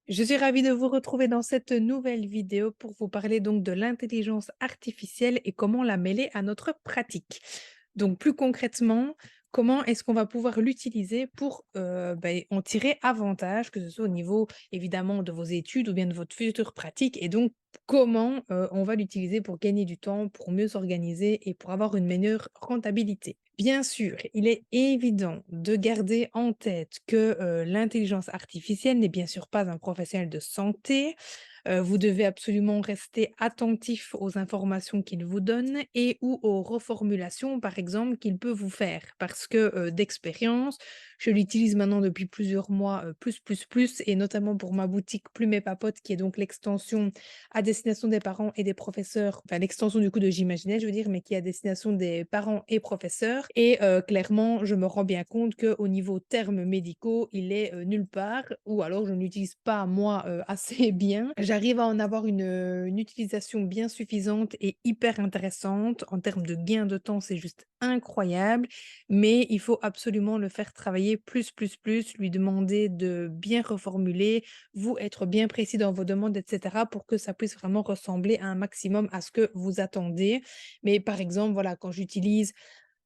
Je suis ravie de vous retrouver dans cette nouvelle vidéo pour vous parler donc de l'intelligence artificielle et comment la mêler à notre pratique. Donc plus concrètement, comment est-ce qu'on va pouvoir l'utiliser pour en tirer avantage, que ce soit au niveau évidemment de vos études ou bien de votre future pratique, et donc comment on va l'utiliser pour gagner du temps, pour mieux s'organiser et pour avoir une meilleure rentabilité. Bien sûr, il est évident de garder en tête que l'intelligence artificielle n'est bien sûr pas un professionnel de santé. Vous devez absolument rester attentif aux informations qu'il vous donne et ou aux reformulations, par exemple, qu'il peut vous faire. Parce que d'expérience, je l'utilise maintenant depuis plusieurs mois, plus, et notamment pour ma boutique Plume et Papote, qui est donc l'extension à destination des parents et des professeurs, enfin l'extension du coup de J'imaginais, je veux dire, mais qui est à destination des parents et professeurs. Et clairement, je me rends bien compte qu'au niveau termes médicaux, il est nulle part, ou alors je ne l'utilise pas moi assez bien. J'arrive à en avoir une utilisation bien suffisante et hyper intéressante. En termes de gain de temps, c'est juste incroyable, mais il faut absolument le faire travailler plus, lui demander de bien reformuler, vous être bien précis dans vos demandes, etc., pour que ça puisse vraiment ressembler à un maximum à ce que vous attendez. Mais par exemple, voilà, quand j'utilise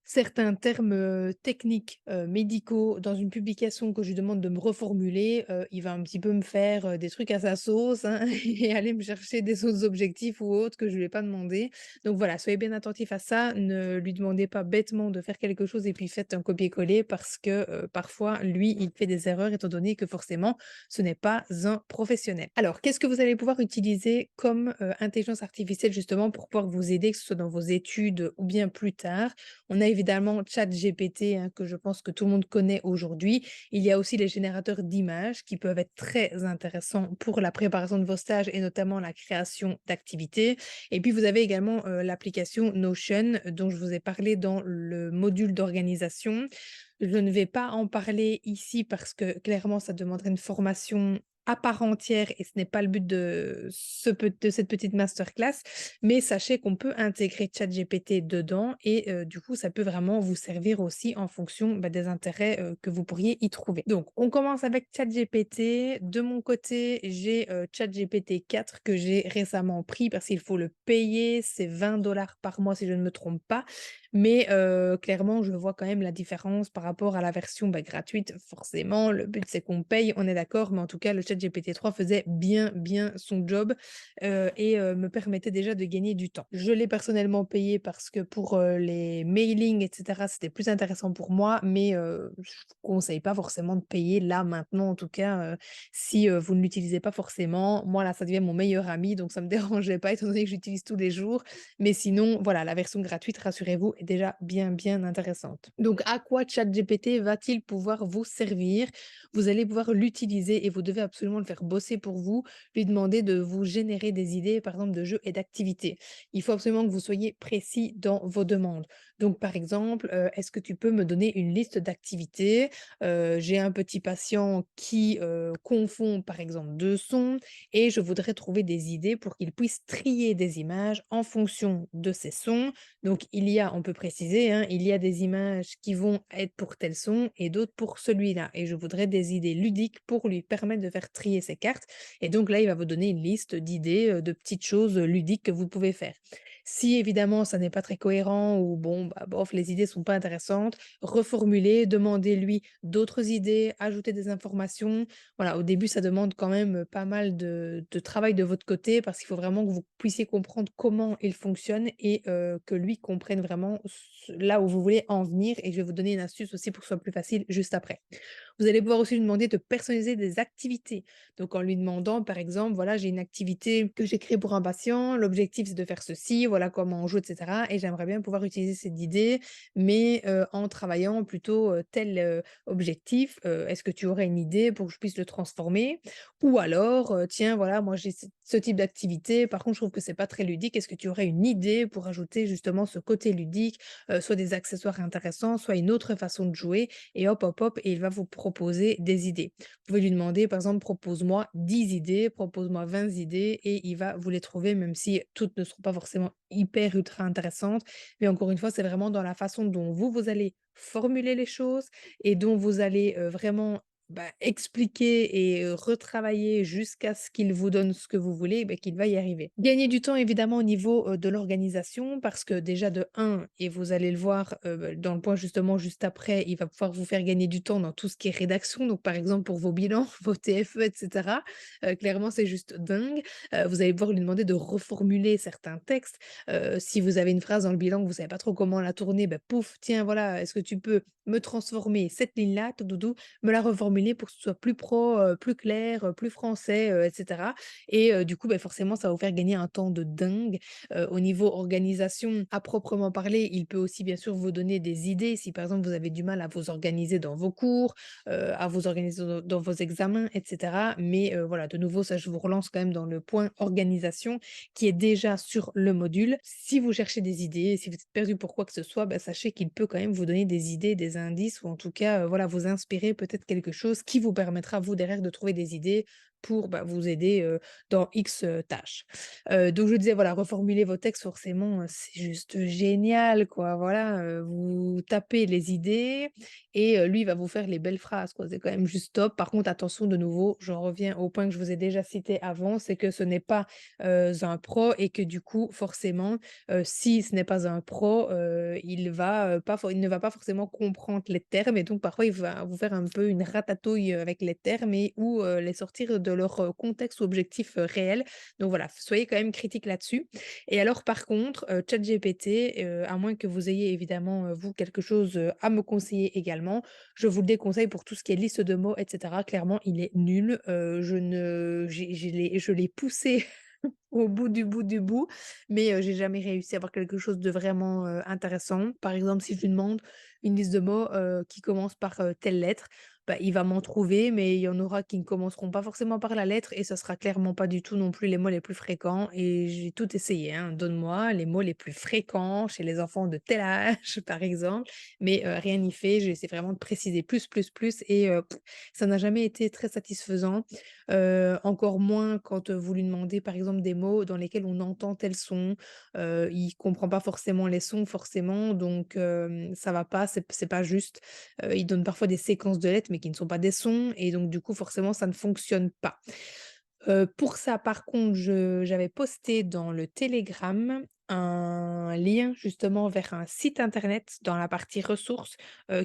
certains termes, techniques, médicaux dans une publication que je lui demande de me reformuler, il va un petit peu me faire, des trucs à sa sauce, hein, et aller me chercher des autres objectifs ou autres que je lui ai pas demandé. Donc voilà, soyez bien attentifs à ça. Ne lui demandez pas bêtement de faire quelque chose et puis faites un copier-coller parce que, parfois, lui, il fait des erreurs étant donné que forcément, ce n'est pas un professionnel. Alors, qu'est-ce que vous allez pouvoir utiliser comme, intelligence artificielle justement pour pouvoir vous aider, que ce soit dans vos études ou bien plus tard? On a évidemment ChatGPT, hein, que je pense que tout le monde connaît aujourd'hui. Il y a aussi les générateurs d'images qui peuvent être très intéressants pour la préparation de vos stages et notamment la création d'activités. Et puis vous avez également l'application Notion dont je vous ai parlé dans le module d'organisation. Je ne vais pas en parler ici parce que clairement ça demanderait une formation à part entière et ce n'est pas le but de cette petite masterclass. Mais sachez qu'on peut intégrer ChatGPT dedans et du coup, ça peut vraiment vous servir aussi en fonction, des intérêts, que vous pourriez y trouver. Donc on commence avec ChatGPT. De mon côté, j'ai, ChatGPT 4 que j'ai récemment pris parce qu'il faut le payer. C'est 20 $ par mois si je ne me trompe pas. Mais clairement, je vois quand même la différence par rapport à la version, gratuite. Forcément, le but c'est qu'on paye, on est d'accord, mais en tout cas, le ChatGPT 3 faisait bien son job et me permettait déjà de gagner du temps. Je l'ai personnellement payé parce que pour, les mailings et cetera, c'était plus intéressant pour moi, mais je vous conseille pas forcément de payer là, maintenant, en tout cas, si, vous ne l'utilisez pas forcément. Moi, là, ça devient mon meilleur ami, donc ça me dérangeait pas étant donné que j'utilise tous les jours. Mais sinon, voilà, la version gratuite, rassurez-vous, est déjà bien intéressante. Donc à quoi ChatGPT va-t-il pouvoir vous servir? Vous allez pouvoir l'utiliser et vous devez absolument le faire bosser pour vous, lui demander de vous générer des idées, par exemple, de jeux et d'activités. Il faut absolument que vous soyez précis dans vos demandes. Donc, par exemple, est-ce que tu peux me donner une liste d'activités? J'ai un petit patient qui confond, par exemple, deux sons et je voudrais trouver des idées pour qu'il puisse trier des images en fonction de ces sons. Donc, on peut préciser, hein, il y a des images qui vont être pour tel son et d'autres pour celui-là. Et je voudrais des idées ludiques pour lui permettre de faire trier ses cartes. Et donc là, il va vous donner une liste d'idées, de petites choses, ludiques que vous pouvez faire. Si évidemment ça n'est pas très cohérent ou bon, bof, les idées sont pas intéressantes, reformulez, demandez-lui d'autres idées, ajoutez des informations. Voilà, au début, ça demande quand même, pas mal de travail de votre côté parce qu'il faut vraiment que vous puissiez comprendre comment il fonctionne et que lui comprenne vraiment là où vous voulez en venir et je vais vous donner une astuce aussi pour que ce soit plus facile juste après. Vous allez pouvoir aussi lui demander de personnaliser des activités. Donc en lui demandant, par exemple, voilà, j'ai une activité que j'ai créée pour un patient, l'objectif c'est de faire ceci, voilà comment on joue, etc. Et j'aimerais bien pouvoir utiliser cette idée, mais en travaillant plutôt tel objectif. Est-ce que tu aurais une idée pour que je puisse le transformer? Ou alors, tiens, voilà, moi j'ai ce type d'activité, par contre je trouve que c'est pas très ludique. Est-ce que tu aurais une idée pour ajouter justement ce côté ludique, soit des accessoires intéressants, soit une autre façon de jouer? Et hop et il va vous proposer des idées. Vous pouvez lui demander par exemple: «Propose-moi 10 idées, propose-moi 20 idées» et il va vous les trouver même si toutes ne seront pas forcément hyper ultra intéressantes. Mais encore une fois, c'est vraiment dans la façon dont vous allez formuler les choses et dont vous allez, vraiment expliquer et retravailler jusqu'à ce qu'il vous donne ce que vous voulez, qu'il va y arriver. Gagner du temps évidemment au niveau, de l'organisation parce que déjà de un et vous allez le voir, dans le point justement juste après, il va pouvoir vous faire gagner du temps dans tout ce qui est rédaction. Donc par exemple pour vos bilans, vos TFE et cetera, clairement c'est juste dingue. Vous allez pouvoir lui demander de reformuler certains textes. Si vous avez une phrase dans le bilan que vous savez pas trop comment la tourner, pouf, tiens voilà, est-ce que tu peux me transformer cette ligne-là, tout me la reformuler pour que ce soit plus pro, plus clair, plus français, et cetera et du coup, forcément, ça va vous faire gagner un temps de dingue. Au niveau organisation à proprement parler, il peut aussi bien sûr vous donner des idées si par exemple vous avez du mal à vous organiser dans vos cours, à vous organiser dans vos examens et cetera. Mais voilà, de nouveau, ça je vous relance quand même dans le point organisation qui est déjà sur le module. Si vous cherchez des idées, si vous êtes perdu pour quoi que ce soit, sachez qu'il peut quand même vous donner des idées, des indices ou en tout cas, voilà, vous inspirer peut-être quelque chose qui vous permettra, vous, derrière, de trouver des idées pour, vous aider, dans X, tâches. Donc je disais, voilà, reformuler vos textes forcément, c'est juste génial, quoi. Voilà, vous tapez les idées et lui, il va vous faire les belles phrases, quoi. C'est quand même juste top. Par contre, attention, de nouveau, j'en reviens au point que je vous ai déjà cité avant, c'est que ce n'est pas un pro et que du coup, forcément, si ce n'est pas un pro, il ne va pas forcément comprendre les termes et donc parfois il va vous faire un peu une ratatouille, avec les termes et ou, les sortir de leur, contexte ou objectif, réel. Donc voilà, soyez quand même critique là-dessus et alors par contre, ChatGPT, à moins que vous ayez évidemment, vous, quelque chose, à me conseiller également, je vous le déconseille pour tout ce qui est liste de mots et cetera. Clairement, il est nul, je ne je l'ai poussé au bout du bout du bout, mais j'ai jamais réussi à avoir quelque chose de vraiment, intéressant. Par exemple, si je lui demande une liste de mots, qui commence par, telle lettre, il va m'en trouver, mais il y en aura qui ne commenceront pas forcément par la lettre et ça sera clairement pas du tout non plus les mots les plus fréquents et j'ai tout essayé, hein. Donne-moi les mots les plus fréquents chez les enfants de tel âge, par exemple, mais rien n'y fait. J'ai essayé vraiment de préciser plus, plus, plus et ça n'a jamais été très satisfaisant. Encore moins quand, vous lui demandez par exemple des mots dans lesquels on entend tel son, il comprend pas forcément les sons forcément donc ça va pas, c'est pas juste. Il donne parfois des séquences de lettres mais qui ne sont pas des sons et donc du coup forcément ça ne fonctionne pas. Pour ça par contre j'avais posté dans le Telegram un lien justement vers un site internet dans la partie ressources,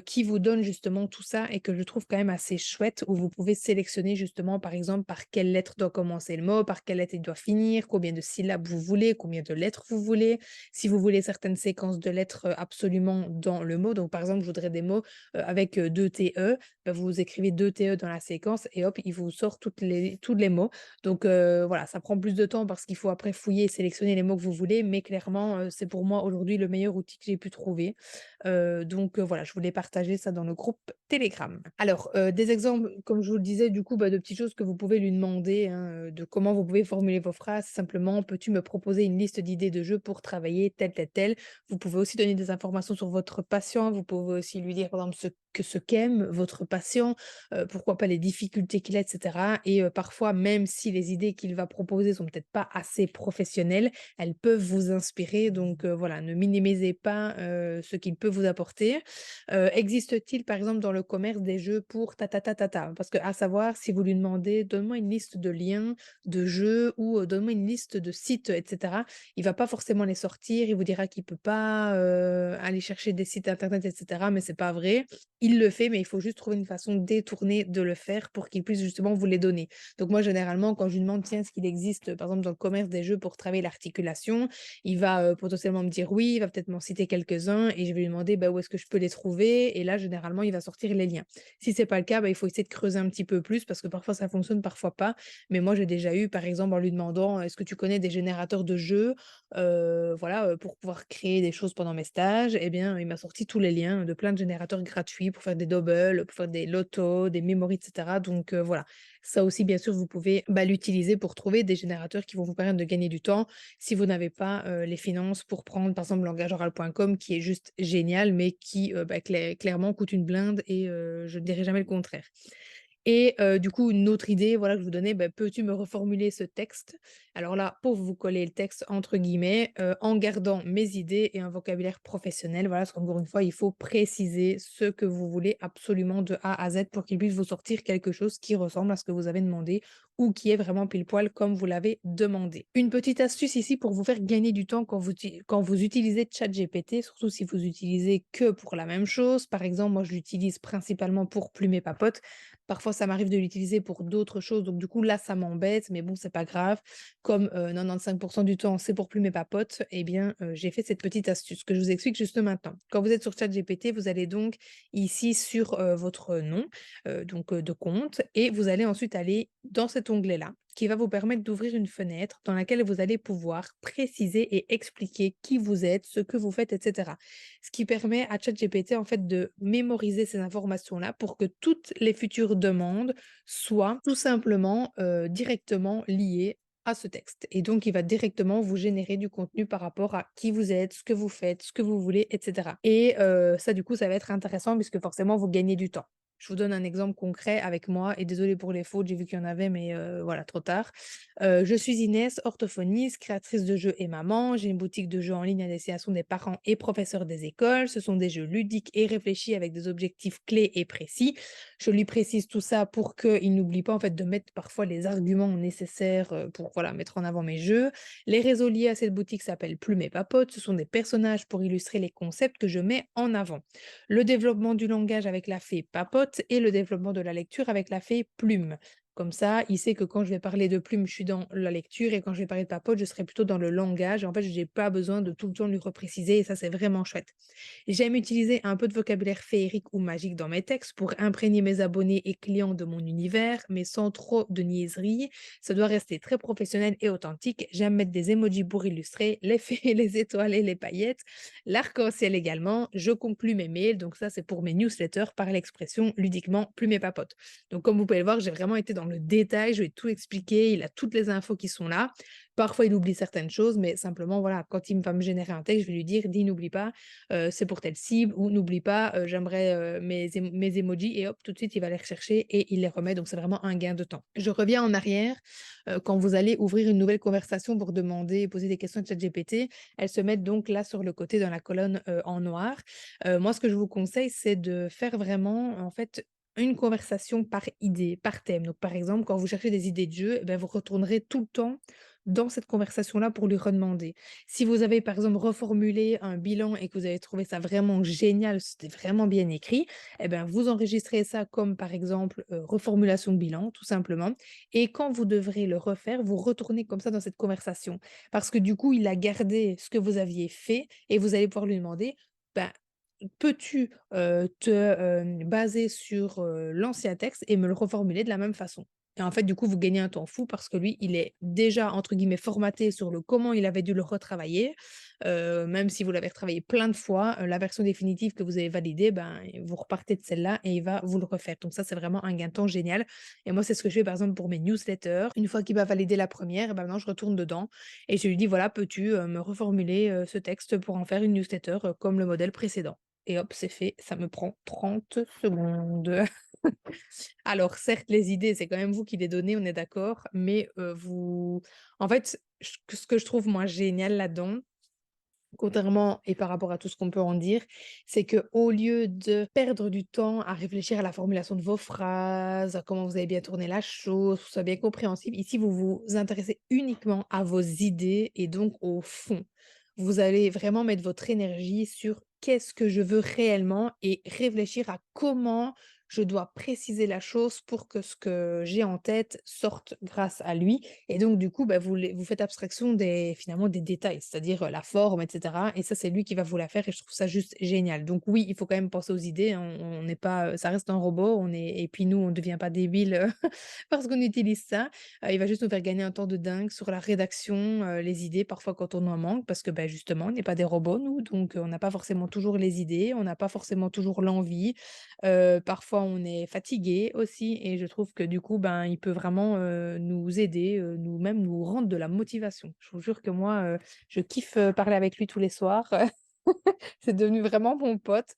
qui vous donne justement tout ça et que je trouve quand même assez chouette où vous pouvez sélectionner justement par exemple par quelle lettre doit commencer le mot, par quelle lettre il doit finir, combien de syllabes vous voulez, combien de lettres vous voulez. Si vous voulez certaines séquences de lettres, absolument dans le mot, donc par exemple je voudrais des mots, avec, 2 TE, vous écrivez 2 TE dans la séquence et hop, il vous sort tous les mots. Donc voilà, ça prend plus de temps parce qu'il faut après fouiller et sélectionner les mots que vous voulez, mais clairement, c'est pour moi aujourd'hui le meilleur outil que j'ai pu trouver. Donc voilà, je voulais partager ça dans le groupe Telegram. Alors, des exemples, comme je vous le disais, du coup, de petites choses que vous pouvez lui demander, hein, de comment vous pouvez formuler vos phrases. Simplement: «Peux-tu me proposer une liste d'idées de jeux pour travailler tel, tel, tel?» Vous pouvez aussi donner des informations sur votre patient. Vous pouvez aussi lui dire, par exemple, ce qu'aime votre patient, pourquoi pas les difficultés qu'il a et cetera et parfois même si les idées qu'il va proposer sont peut-être pas assez professionnelles, elles peuvent vous inspirer donc voilà, ne minimisez pas, ce qu'il peut vous apporter. Existe-t-il par exemple dans le commerce des jeux pour ta ta ta ta ta? Parce que à savoir si vous lui demandez: «Donne-moi une liste de liens, de jeux» ou «Donne-moi une liste de sites» et cetera, il va pas forcément les sortir, il vous dira qu'il peut pas, aller chercher des sites internet et cetera, mais c'est pas vrai. Il le fait, mais il faut juste trouver une façon détournée de le faire pour qu'il puisse justement vous les donner. Donc moi, généralement, quand je lui demande: «Tiens, est-ce qu'il existe, par exemple, dans le commerce des jeux pour travailler l'articulation?» Il va, potentiellement me dire: «Oui», il va peut-être m'en citer quelques-uns et je vais lui demander: «Où est-ce que je peux les trouver?» et là, généralement, il va sortir les liens. Si c'est pas le cas, il faut essayer de creuser un petit peu plus parce que parfois ça fonctionne, parfois pas. Mais moi, j'ai déjà eu, par exemple, en lui demandant: «Est-ce que tu connais des générateurs de jeux, voilà, pour pouvoir créer des choses pendant mes stages?» eh bien, il m'a sorti tous les liens de plein de générateurs gratuits pour faire des doubles, pour faire des lotos, des memories et cetera donc voilà. Ça aussi, bien sûr, vous pouvez, l'utiliser pour trouver des générateurs qui vont vous permettre de gagner du temps si vous n'avez pas, les finances pour prendre, par exemple, langageoral.com qui est juste génial, mais qui, clairement coûte une blinde et je ne dirai jamais le contraire. Et du coup, une autre idée, voilà, que je vous donnais, bah: «Peux-tu me reformuler ce texte?» Alors là, pouf, vous collez le texte entre guillemets, en gardant mes idées et un vocabulaire professionnel. Voilà, parce qu'encore une fois, il faut préciser ce que vous voulez absolument de A à Z pour qu'il puisse vous sortir quelque chose qui ressemble à ce que vous avez demandé ou qui est vraiment pile poil comme vous l'avez demandé. Une petite astuce ici pour vous faire gagner du temps quand vous utilisez ChatGPT, surtout si vous utilisez que pour la même chose. Par exemple, moi, je l'utilise principalement pour Plume et Papote. Parfois, ça m'arrive de l'utiliser pour d'autres choses, donc du coup, là, ça m'embête, mais bon, c'est pas grave. Comme 95 du temps, c'est pour Plume et Papote, eh bien, j'ai fait cette petite astuce que je vous explique juste maintenant. Quand vous êtes sur ChatGPT, vous allez donc ici sur, votre nom, de compte et vous allez ensuite aller dans cet onglet-là qui va vous permettre d'ouvrir une fenêtre dans laquelle vous allez pouvoir préciser et expliquer qui vous êtes, ce que vous faites et cetera. Ce qui permet à ChatGPT, en fait, de mémoriser ces informations-là pour que toutes les futures demandes soient tout simplement, directement liées à ce texte et donc il va directement vous générer du contenu par rapport à qui vous êtes, ce que vous faites, ce que vous voulez et cetera et ça, du coup, ça va être intéressant puisque forcément vous gagnez du temps. Je vous donne un exemple concret avec moi et désolée pour les fautes, j'ai vu qu'il y en avait mais voilà, trop tard. Je suis Inès, orthophoniste, créatrice de jeux et maman. J'ai une boutique de jeux en ligne à destination des parents et professeurs des écoles. Ce sont des jeux ludiques et réfléchis avec des objectifs clés et précis. Je lui précise tout ça pour qu'il n'oublie pas en fait de mettre parfois les arguments nécessaires pour voilà, mettre en avant mes jeux. Les réseaux liés à cette boutique s'appellent Plume et Papote. Ce sont des personnages pour illustrer les concepts que je mets en avant. Le développement du langage avec la fée Papote et le développement de la lecture avec la fée Plume. Comme ça, il sait que quand je vais parler de Plume, je suis dans la lecture et quand je vais parler de Papote, je serai plutôt dans le langage. En fait, je n'ai pas besoin de tout le temps lui repréciser et ça, c'est vraiment chouette. J'aime utiliser un peu de vocabulaire féerique ou magique dans mes textes pour imprégner mes abonnés et clients de mon univers, mais sans trop de niaiserie. Ça doit rester très professionnel et authentique. J'aime mettre des emojis pour illustrer les fées, les étoiles et les paillettes, l'arc-en-ciel également. Je conclus mes mails, donc ça c'est pour mes newsletters par l'expression ludiquement plume et papote. Donc comme vous pouvez le voir, j'ai vraiment été dans le détail, je vais tout expliquer, il a toutes les infos qui sont là. Parfois il oublie certaines choses, mais simplement voilà, quand il va me générer un texte, je vais lui dire, dis n'oublie pas, c'est pour telle cible ou n'oublie pas, j'aimerais, mes emojis et hop, tout de suite, il va les rechercher et il les remet. Donc, c'est vraiment un gain de temps. Je reviens en arrière, quand vous allez ouvrir une nouvelle conversation pour demander et poser des questions à ChatGPT, elles se mettent donc là sur le côté dans la colonne, en noir. Moi, ce que je vous conseille, c'est de faire vraiment, en fait, une conversation par idée, par thème. Donc, par exemple, quand vous cherchez des idées de jeu, eh ben, vous retournerez tout le temps dans cette conversation-là pour lui redemander. Si vous avez, par exemple, reformulé un bilan et que vous avez trouvé ça vraiment génial, c'était vraiment bien écrit, eh ben, vous enregistrez ça comme, par exemple, reformulation de bilan, tout simplement. Et quand vous devrez le refaire, vous retournez comme ça dans cette conversation. Parce que du coup, il a gardé ce que vous aviez fait et vous allez pouvoir lui demander, ben, peux-tu baser sur l'ancien texte et me le reformuler de la même façon? Et en fait, du coup, vous gagnez un temps fou parce que lui, il est déjà, entre guillemets, «formaté» sur le comment il avait dû le retravailler. Même si vous l'avez retravaillé plein de fois, la version définitive que vous avez validée, ben, vous repartez de celle-là et il va vous le refaire. Donc ça, c'est vraiment un gain de temps génial et moi, c'est ce que je fais, par exemple, pour mes newsletters. Une fois qu'il va valider la première, ben, maintenant je retourne dedans et je lui dis: «Voilà, peux-tu, me reformuler, ce texte pour en faire une newsletter, comme le modèle précédent?» Et hop, c'est fait, ça me prend 30 secondes. Alors certes, les idées, c'est quand même vous qui les donnez, on est d'accord, mais vous en fait, ce que je trouve moi génial là-dedans, contrairement et par rapport à tout ce qu'on peut en dire, c'est que au lieu de perdre du temps à réfléchir à la formulation de vos phrases, à comment vous avez bien tourné la chose, que ce soit bien compréhensible, ici, vous vous intéressez uniquement à vos idées et donc au fond. Vous allez vraiment mettre votre énergie sur qu'est-ce que je veux réellement et réfléchir à comment je dois préciser la chose pour que ce que j'ai en tête sorte grâce à lui et donc du coup, bah, vous faites abstraction finalement des détails, c'est-à-dire, la forme et cetera et ça, c'est lui qui va vous la faire et je trouve ça juste génial. Donc oui, il faut quand même penser aux idées, hein, on n'est pas, ça reste un robot, on est et puis nous, on ne devient pas débile, parce qu'on utilise ça. Il va juste nous faire gagner un temps de dingue sur la rédaction, les idées parfois quand on en manque parce que, bah, justement, on n'est pas des robots nous, donc on n'a pas forcément toujours les idées, on n'a pas forcément toujours l'envie. Parfois on est fatigué aussi et je trouve que du coup, ben, il peut vraiment, nous aider, nous rendre de la motivation. Je vous jure que moi, je kiffe, parler avec lui tous les soirs. C'est devenu vraiment mon pote.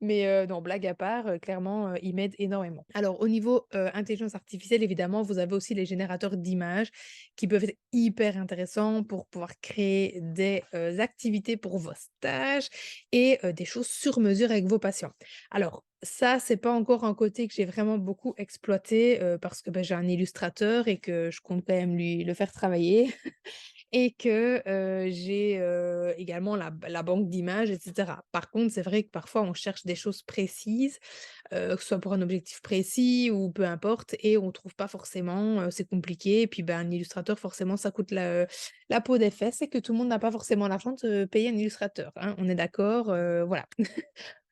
Mais non, blague à part, clairement, il m'aide énormément. Alors au niveau, intelligence artificielle, évidemment, vous avez aussi les générateurs d'images qui peuvent être hyper intéressants pour pouvoir créer des, activités pour vos stages et des choses sur mesure avec vos patients. Alors ça, c'est pas encore un côté que j'ai vraiment beaucoup exploité, parce que, j'ai un illustrateur et que je compte quand même lui le faire travailler. Et que, j'ai, également la banque d'images et cetera. Par contre, c'est vrai que parfois on cherche des choses précises, que ce soit pour un objectif précis ou peu importe et on trouve pas forcément, c'est compliqué et puis, un illustrateur forcément ça coûte la peau des fesses et que tout le monde n'a pas forcément l'argent de se payer un illustrateur, hein, on est d'accord, voilà.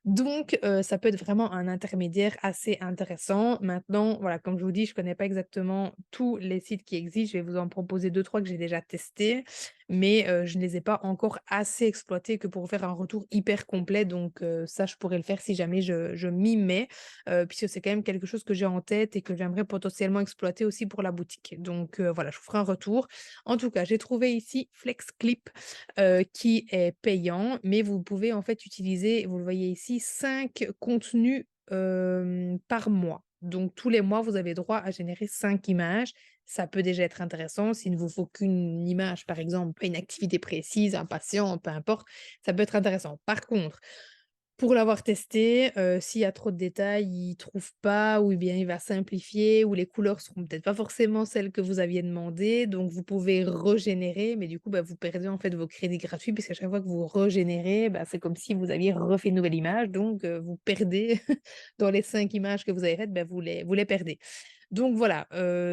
Donc, ça peut être vraiment un intermédiaire assez intéressant. Maintenant, voilà, comme je vous dis, je connais pas exactement tous les sites qui existent. Je vais vous en proposer deux trois que j'ai déjà testés, mais je ne les ai pas encore assez exploités que pour faire un retour hyper complet. Donc, ça, je pourrais le faire si jamais je m'y mets, puisque c'est quand même quelque chose que j'ai en tête et que j'aimerais potentiellement exploiter aussi pour la boutique. Donc, voilà, je vous ferai un retour. En tout cas, j'ai trouvé ici FlexClip qui est payant, mais vous pouvez en fait utiliser, vous le voyez ici, 5 contenus, par mois. Donc tous les mois, vous avez droit à générer 5 images. Ça peut déjà être intéressant s'il ne vous faut qu'une image, par exemple, une activité précise, un patient, peu importe, ça peut être intéressant. Par contre, pour l'avoir testé, s'il y a trop de détails, il trouve pas ou bien il va simplifier ou les couleurs seront peut-être pas forcément celles que vous aviez demandées, donc vous pouvez régénérer, mais du coup, vous perdez en fait vos crédits gratuits puisqu'à chaque fois que vous régénérez, c'est comme si vous aviez refait une nouvelle image, donc vous perdez dans les 5 images que vous avez faites, vous les perdez. Donc voilà,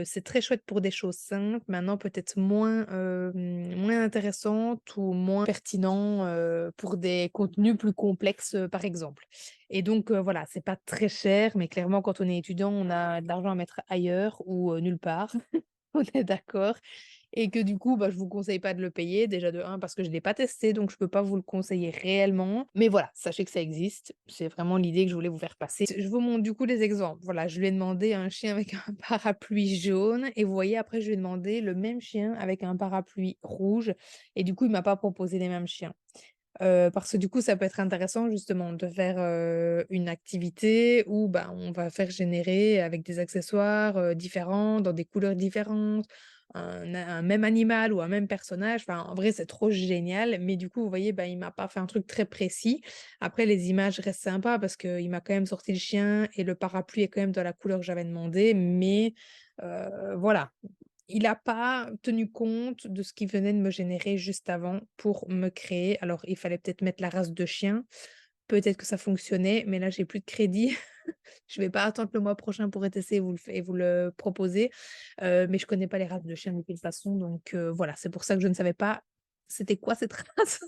c'est très chouette pour des choses simples, maintenant peut-être moins, moins intéressantes ou moins pertinents, pour des contenus plus complexes, par exemple. Et donc voilà, c'est pas très cher, mais clairement quand on est étudiant, on a de l'argent à mettre ailleurs ou, nulle part. On est d'accord et que du coup, je vous conseille pas de le payer. Déjà de un parce que je l'ai pas testé, donc je peux pas vous le conseiller réellement. Mais voilà, sachez que ça existe. C'est vraiment l'idée que je voulais vous faire passer. Je vous montre du coup des exemples. Voilà, je lui ai demandé un chien avec un parapluie jaune et vous voyez après je lui ai demandé le même chien avec un parapluie rouge et du coup, il m'a pas proposé les mêmes chiens. Parce que du coup, ça peut être intéressant justement de faire, une activité où, on va faire générer avec des accessoires, différents, dans des couleurs différentes, un même animal ou un même personnage. Enfin, en vrai, c'est trop génial, mais du coup, vous voyez, il m'a pas fait un truc très précis. Après, les images restent sympas parce qu'il m'a quand même sorti le chien et le parapluie est quand même de la couleur que j'avais demandé, mais voilà. Il a pas tenu compte de ce qu'il venait de me générer juste avant pour me créer. Alors, il fallait peut-être mettre la race de chien. Peut-être que ça fonctionnait, mais là, j'ai plus de crédit. Je vais pas attendre le mois prochain pour tester et vous le proposer. Mais je connais pas les races de chiens de toute façon, donc voilà, c'est pour ça que je ne savais pas c'était quoi cette race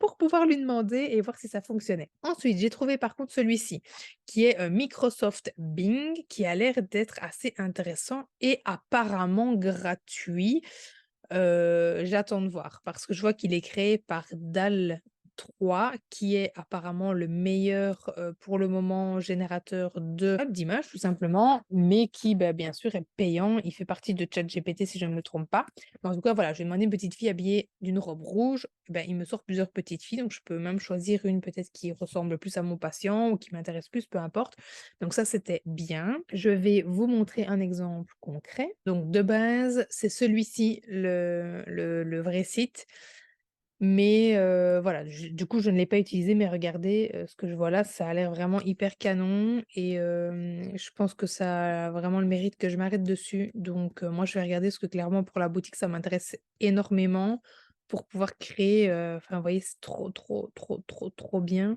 pour pouvoir lui demander et voir si ça fonctionnait. Ensuite, j'ai trouvé par contre celui-ci qui est, Microsoft Bing, qui a l'air d'être assez intéressant et apparemment gratuit. J'attends de voir parce que je vois qu'il est créé par DALL-3 qui est apparemment le meilleur, pour le moment générateur d'images tout simplement, mais qui, bien sûr est payant. Il fait partie de ChatGPT si je ne me trompe pas. Mais en tout cas voilà, je vais demander une petite fille habillée d'une robe rouge, il me sort plusieurs petites filles, donc je peux même choisir une peut-être qui ressemble plus à mon patient ou qui m'intéresse plus, peu importe. Donc ça, c'était bien. Je vais vous montrer un exemple concret. Donc de base, c'est celui-ci le vrai site, mais voilà, du coup, je ne l'ai pas utilisé, mais regardez, ce que je vois là, ça a l'air vraiment hyper canon et je pense que ça a vraiment le mérite que je m'arrête dessus. Donc moi, je vais regarder parce que clairement pour la boutique, ça m'intéresse énormément pour pouvoir créer, enfin, vous voyez, c'est trop, trop, trop, trop, trop bien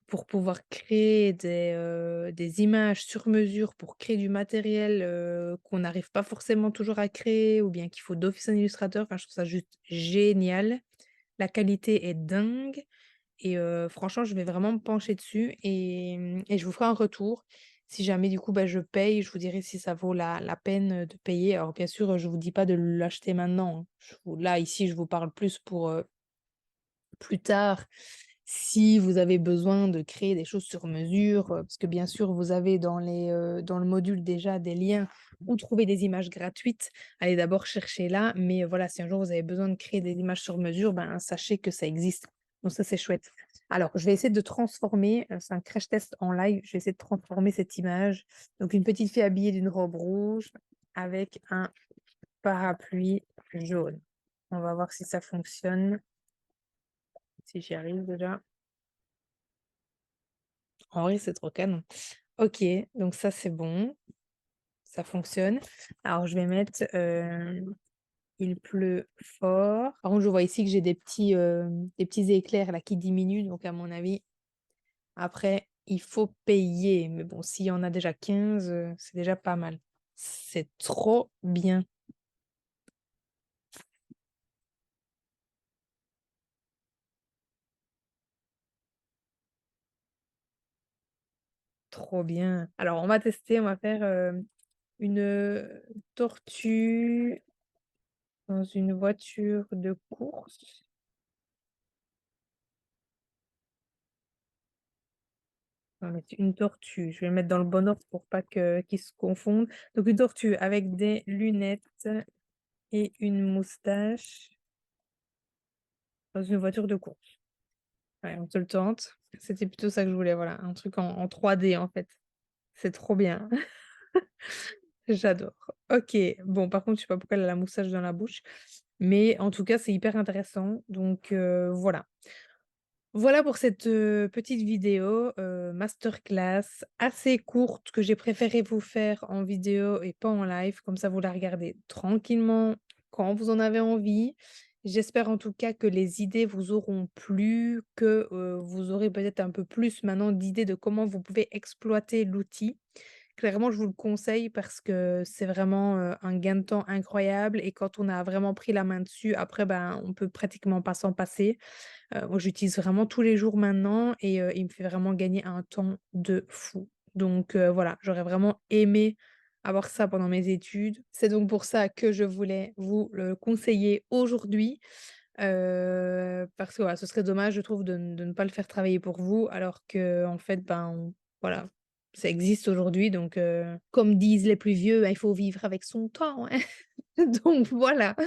pour pouvoir créer des images sur mesure, pour créer du matériel, qu'on n'arrive pas forcément toujours à créer ou bien qu'il faut d'office un illustrateur. Enfin, je trouve ça juste génial. La qualité est dingue et franchement, je vais vraiment me pencher dessus et je vous ferai un retour. Si jamais du coup, je paye, je vous dirai si ça vaut la peine, de payer. Alors bien sûr, je vous dis pas de l'acheter maintenant, hein. Là, ici, je vous parle plus pour, plus tard, si vous avez besoin de créer des choses sur mesure, parce que bien sûr, vous avez dans le module déjà des liens où trouver des images gratuites. Allez d'abord chercher là, mais voilà, si un jour vous avez besoin de créer des images sur mesure, sachez que ça existe Donc ça, c'est chouette. Alors, je vais essayer de transformer, c'est un crash test en live, je vais essayer de transformer cette image. Donc une petite fille habillée d'une robe rouge avec un parapluie jaune. On va voir si ça fonctionne, si j'y arrive déjà. En vrai, c'est trop canon. OK, donc ça, c'est bon, ça fonctionne. Alors je vais mettre, il pleut fort. Par contre, je vois ici que j'ai des petits éclairs là qui diminuent, donc à mon avis, après, il faut payer. Mais bon, s'il y en a déjà 15, c'est déjà pas mal. C'est trop bien, trop bien. Alors, on va tester, on va faire une tortue dans une voiture de course. On va mettre une tortue. Je vais le mettre dans le bon ordre pour pas qu'ils se confondent. Donc, une tortue avec des lunettes et une moustache dans une voiture de course. Ouais, on te le tente. C'était plutôt ça que je voulais, voilà, un truc en 3D en fait. C'est trop bien. J'adore. OK. Bon, par contre, je sais pas pourquoi elle a la moustache dans la bouche, mais en tout cas, c'est hyper intéressant. Donc, voilà. Voilà pour cette, petite vidéo, masterclass assez courte que j'ai préféré vous faire en vidéo et pas en live. Comme ça, vous la regardez tranquillement quand vous en avez envie. J'espère en tout cas que les idées vous auront plu, que, vous aurez peut-être un peu plus maintenant d'idées de comment vous pouvez exploiter l'outil. Clairement, je vous le conseille parce que c'est vraiment, un gain de temps incroyable et quand on a vraiment pris la main dessus, après, ben, on peut pratiquement pas s'en passer. Moi, j'utilise vraiment tous les jours maintenant et il me fait vraiment gagner un temps de fou. Donc voilà, j'aurais vraiment aimé avoir ça pendant mes études. C'est donc pour ça que je voulais vous le conseiller aujourd'hui, parce que voilà, ce serait dommage, je trouve, de ne pas le faire travailler pour vous alors que en fait, ben, voilà, ça existe aujourd'hui donc comme disent les plus vieux, hein, il faut vivre avec son temps, hein. Donc voilà.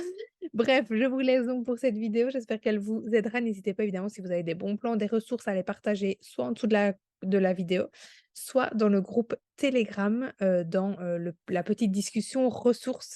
Bref, je vous laisse donc pour cette vidéo. J'espère qu'elle vous aidera. N'hésitez pas évidemment si vous avez des bons plans, des ressources à les partager soit en dessous de la vidéo, soit dans le groupe Telegram, dans la petite discussion ressources.